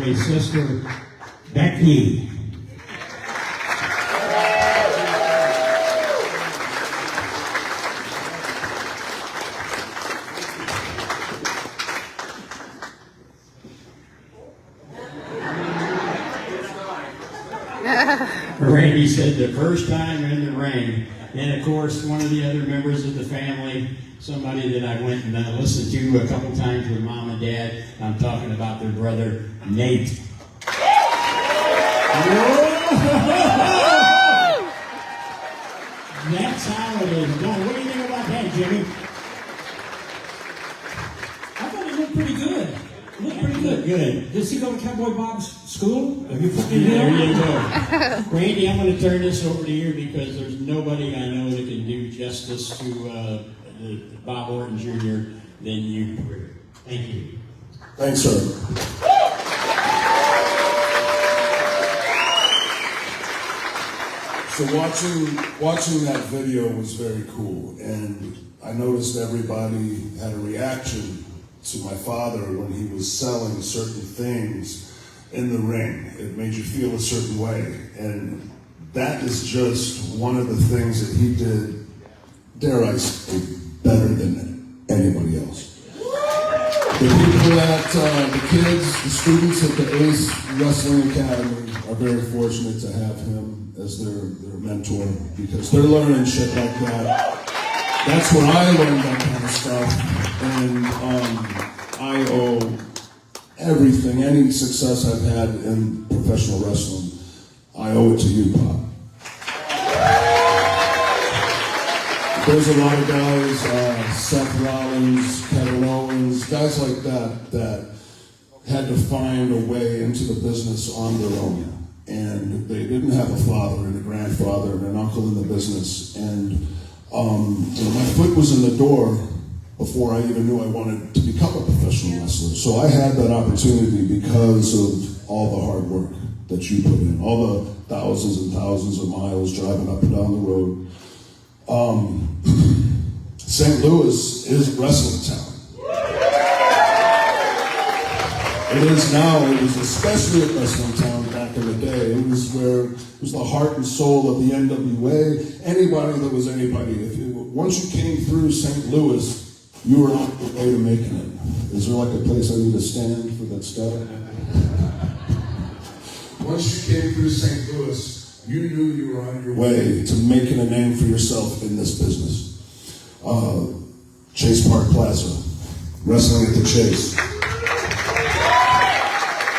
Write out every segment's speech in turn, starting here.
lovely sister, Becky. Randy said the first time in the ring. And of course, one of the other members of the family, somebody that I went and listened to a couple times with Mom and Dad, I'm talking about their brother, Nate. That's how it is. Now, what do you think about that, Jimmy? I thought it looked pretty good. It looked pretty good. Good. Does he go to Cowboy Bob's school? Have you fucking There you go. Randy, I'm going to turn this over to you because there's nobody I know that can do justice to Bob Orton Jr. than you. Thank you. Thanks, sir. So watching that video was very cool, and I noticed everybody had a reaction to my father when he was selling certain things in the ring. It made you feel a certain way, and that is just one of the things that he did, dare I say, better than anybody else. The people the kids, the students at the Ace Wrestling Academy are very fortunate to have him as their mentor because they're learning shit like that. That's where I learned that kind of stuff, and I owe everything, any success I've had in professional wrestling, I owe it to you, Bob. There's a lot of guys, Seth Rollins, Kevin Owens, guys like that had to find a way into the business on their own. And they didn't have a father and a grandfather and an uncle in the business. And my foot was in the door before I even knew I wanted to become a professional wrestler. So I had that opportunity because of all the hard work that you put in, all the thousands and thousands of miles driving up and down the road. St. Louis is wrestling town. It is now. It was especially a wrestling town back in the day. It was the heart and soul of the NWA. Anybody that was anybody. Once you came through St. Louis, you were on your way to making it. Is there like a place I need to stand for that stuff? Once you came through St. Louis, you knew you were on your way to making a name for yourself in this business. Chase Park Plaza, wrestling at the Chase.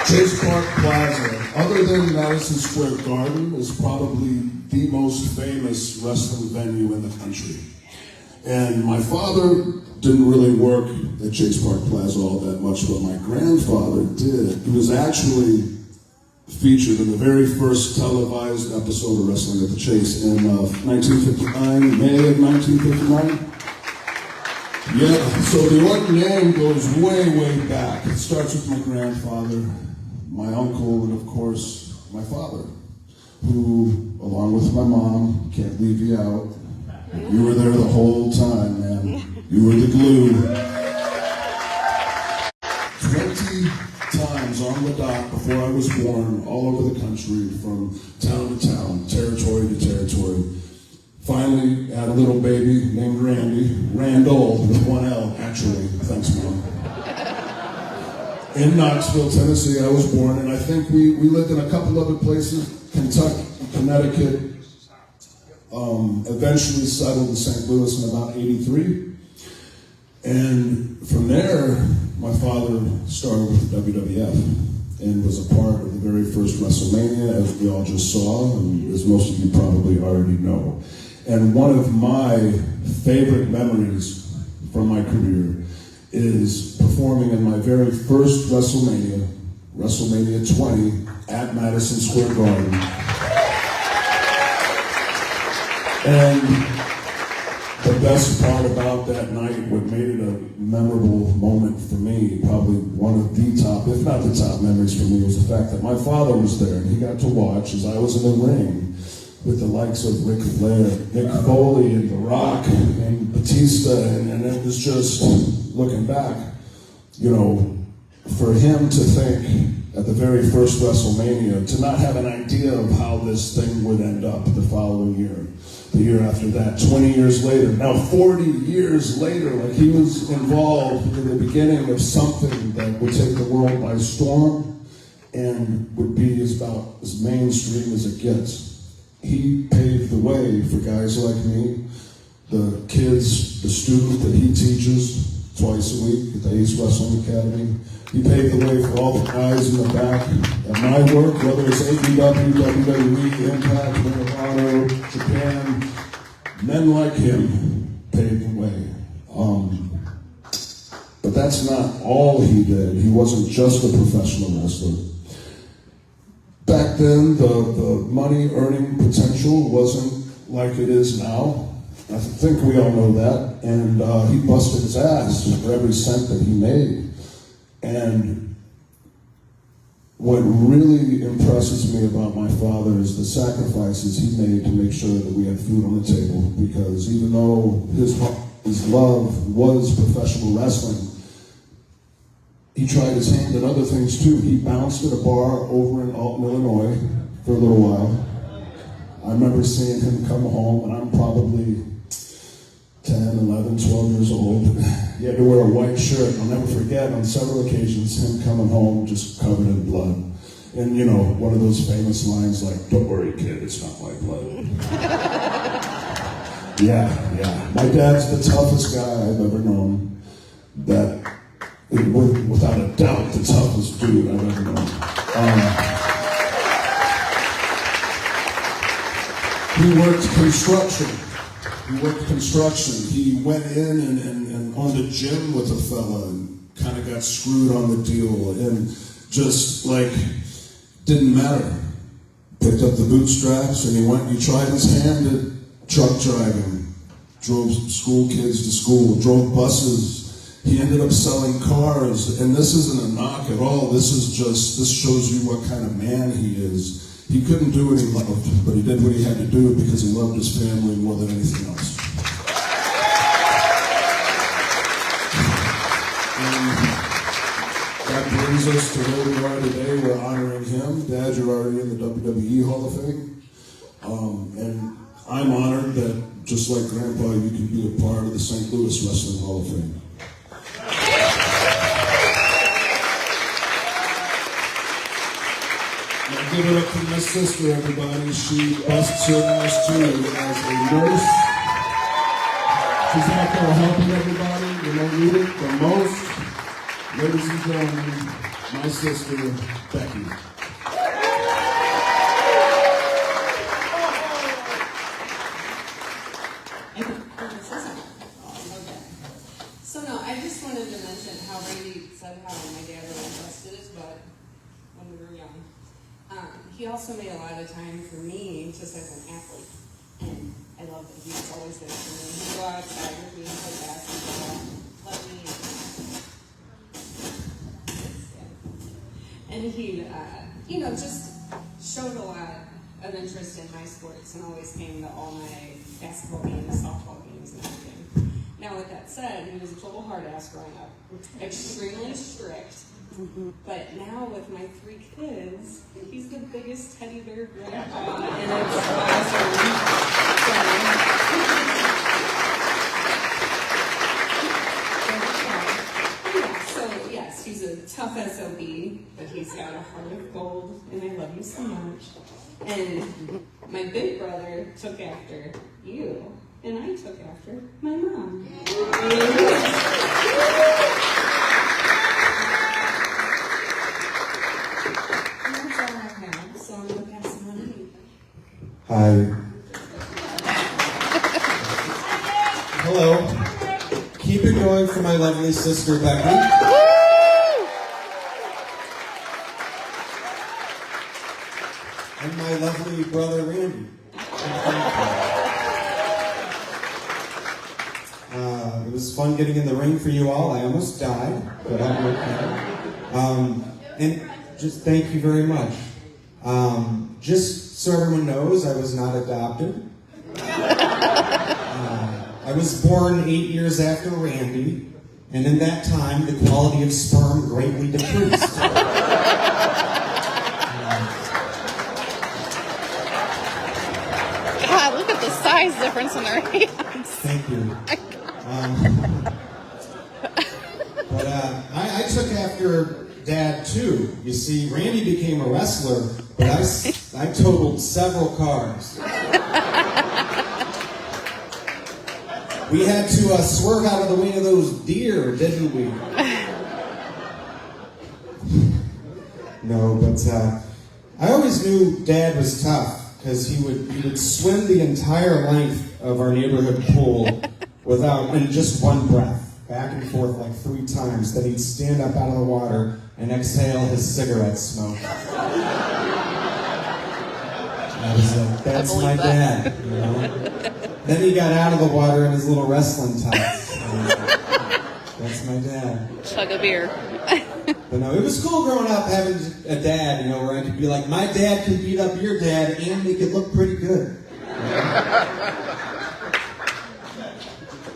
Chase Park Plaza, other than Madison Square Garden, is probably the most famous wrestling venue in the country. And my father didn't really work at Chase Park Plaza all that much, but my grandfather did. He was actually featured in the very first televised episode of Wrestling at the Chase in 1959, May of 1959. Yeah, so the Orton name goes way, way back. It starts with my grandfather, my uncle, and of course, my father, who, along with my mom, can't leave you out. You were there the whole time, man. You were the glue. 20 times on the dot before I was born, all over the country, from town to town, territory to territory. Finally, had a little baby named Randy, Randall, with one L, actually. Thanks, Mom. In Knoxville, Tennessee, I was born, and I think we lived in a couple other places, Kentucky, Connecticut, eventually settled in St. Louis in about 83. And from there, my father started with the WWF and was a part of the very first WrestleMania, as we all just saw, and as most of you probably already know. And one of my favorite memories from my career is performing in my very first WrestleMania, WrestleMania 20, at Madison Square Garden. And the best part about that night, what made it a memorable moment for me, probably one of the top, if not the top memories for me, was the fact that my father was there and he got to watch as I was in the ring with the likes of Ric Flair, Mick Foley, and The Rock, and Batista, and it was just, looking back, you know, for him to think at the very first WrestleMania, to not have an idea of how this thing would end up the following year, the year after that, 20 years later, now 40 years later, like he was involved in the beginning of something that would take the world by storm and would be about as mainstream as it gets. He paved the way for guys like me, the kids, the student that he teaches twice a week at the Ace Wrestling Academy. He paved the way for all the guys in the back at my work, whether it's AEW, WWE, Impact, Ring of Honor, Japan. Men like him paved the way. But that's not all he did. He wasn't just a professional wrestler. Back then, the money earning potential wasn't like it is now. I think we all know that. And he busted his ass for every cent that he made. And what really impresses me about my father is the sacrifices he made to make sure that we had food on the table. Because even though his love was professional wrestling, he tried his hand at other things too. He bounced at a bar over in Alton, Illinois for a little while. I remember seeing him come home, and I'm probably 10, 11, 12 years old. He had to wear a white shirt. I'll never forget on several occasions him coming home just covered in blood. And you know, one of those famous lines like, "Don't worry, kid, it's not my blood." Yeah. My dad's the toughest guy I've ever known. Without a doubt, the toughest dude I've ever known. He worked construction. He went in and on the gym with a fella and kind of got screwed on the deal and just like didn't matter. Picked up the bootstraps and he tried his hand at truck driving. Drove school kids to school, drove buses. He ended up selling cars, and this isn't a knock at all. This shows you what kind of man he is. He couldn't do what he loved, but he did what he had to do because he loved his family more than anything else. And that brings us to where we are today. We're honoring him. Dad, you're already in the WWE Hall of Fame. And I'm honored that, just like Grandpa, you can be a part of the St. Louis Wrestling Hall of Fame. Give it up to my sister, everybody. She busts her ass too as a nurse. She's out there helping everybody, you know, need it the most. Ladies and gentlemen, my sister, Becky. So no, I just wanted to mention how Randy said how my dad really busted his butt when we were young. He also made a lot of time for me just as an athlete, and I love that he was always there for me. He'd go outside with me and play basketball, let me and he, just showed a lot of interest in my sports and always came to all my basketball games, softball games, and everything. Now, with that said, he was a total hard ass growing up, extremely strict. But now with my 3 kids, he's the biggest teddy bear grandpa, and it's awesome. So yes, he's a tough SOB, but he's got a heart of gold, and I love you so much. And my big brother took after you, and I took after my mom. Hi. Hello. Keep it going for my lovely sister, Becky. And my lovely brother, Randy. It was fun getting in the ring for you all. I almost died, but I'm okay. And just thank you very much. Just so everyone knows, I was not adopted. I was born 8 years after Randy, and in that time, the quality of sperm greatly decreased. The size difference in their hands. Thank you. But I took after Dad too. You see, Randy became a wrestler, but I totaled several cars. We had to swerve out of the way of those deer, didn't we? No, but I always knew Dad was tough because he would swim the entire length of our neighborhood pool in just one breath, back and forth like 3 times. Then he'd stand up out of the water and exhale his cigarette smoke. I was like, that's my dad, you know? Then he got out of the water in his little wrestling tights. That's my dad. Chug a beer. But no, it was cool growing up having a dad, you know, where I could be like, my dad can beat up your dad and make it look pretty good.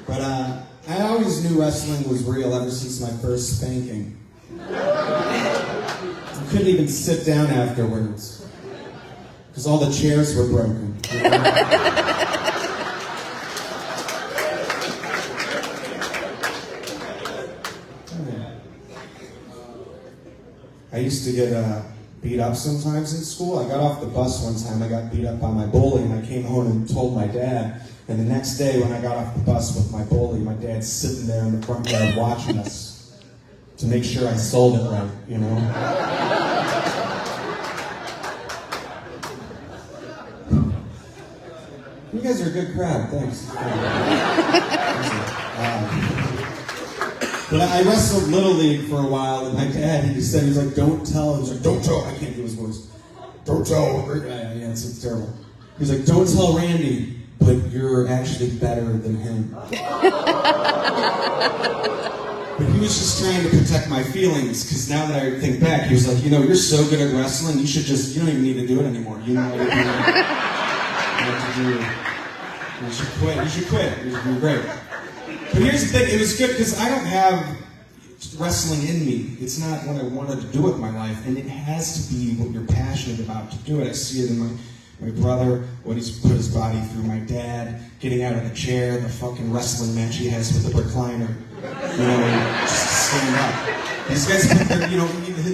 But I always knew wrestling was real ever since my first spanking. I couldn't even sit down afterwards because all the chairs were broken. You know? I used to get beat up sometimes in school. I got off the bus one time, I got beat up by my bully, and I came home and told my dad. And the next day when I got off the bus with my bully, my dad's sitting there in the front yard watching us to make sure I sold it right, you know? You guys are a good crowd, thanks. But I wrestled Little League for a while, and my dad, he just said, he was like, don't tell. He was like, don't tell. I can't do his voice. Don't tell. Yeah, it's terrible. He was like, don't tell Randy, but you're actually better than him. But he was just trying to protect my feelings, because now that I think back, he was like, you know, you're so good at wrestling, you don't even need to do it anymore. You know what to do. You should quit. You should quit. You're great. But here's the thing, it was good because I don't have wrestling in me. It's not what I wanted to do with my life, and it has to be what you're passionate about to do it. I see it in my brother, what he's put his body through, my dad, getting out of the chair, the fucking wrestling match he has with the recliner. You know, just stand up. These guys put their, you know,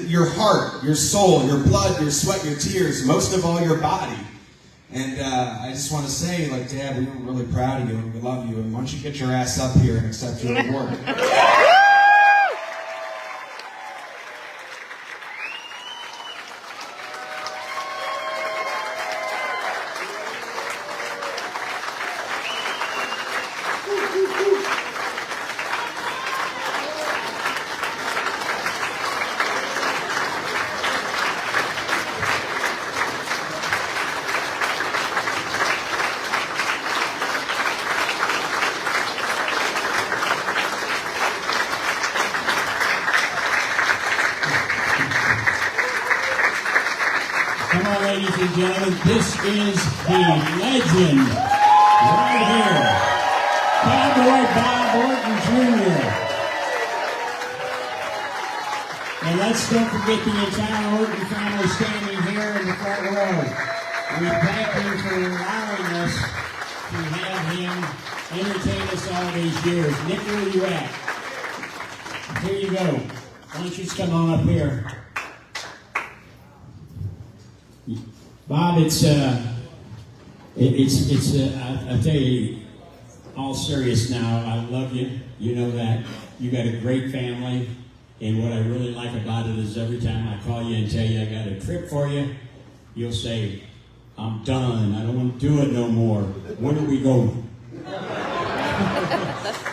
your heart, your soul, your blood, your sweat, your tears, most of all your body. And I just want to say, like, Dad, we were really proud of you and we love you. And why don't you get your ass up here and accept your award? Come on, ladies and gentlemen, this is the legend right here, Cowboy Bob Orton Jr. And let's don't forget the entire Orton family standing here in the front row. We thank you for allowing us to have him entertain us all these years. Nick, where are you at? Here you go. Why don't you just come on up here? Bob, I tell you, all serious now, I love you. You know that. You got a great family. And what I really like about it is every time I call you and tell you I got a trip for you, you'll say, I'm done. I don't want to do it no more. When are we going?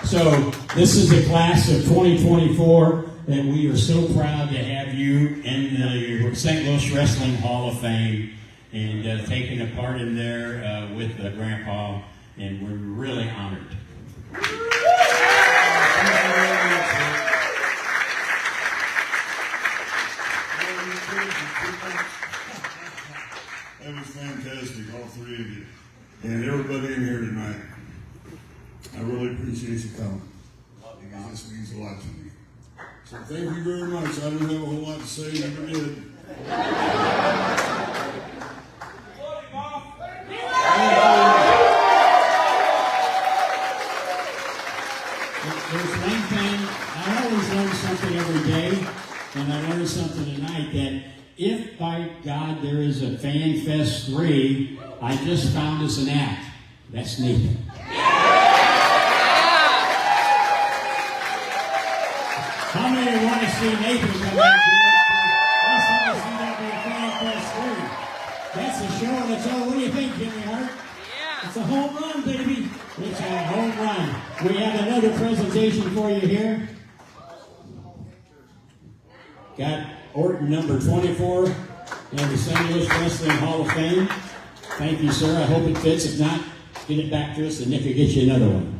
So this is the class of 2024, and we are so proud to have you in the St. Louis Wrestling Hall of Fame and taking a part in there with Grandpa, and we're really honored. That was fantastic, all three of you. And everybody in here tonight. I really appreciate you coming. Because this means a lot to me. So thank you very much. I don't have a whole lot to say, never did. Thank you. Fest 3, I just found us an act. That's Nathan. How many want to see Nathan come back to SICW Fan Fest 3? That's a show that's all. What do you think, Jimmy Hart? It's a home run, baby. It's a home run. We have another presentation for you here. Got Orton number 24 in the St. Louis Wrestling Hall of Fame. Thank you, sir. I hope it fits. If not, get it back to us and Nick will get you another one.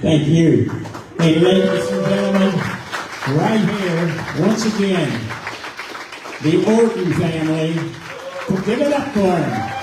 Thank you. Hey, ladies and gentlemen, right here, once again, the Orton family. Give it up for them.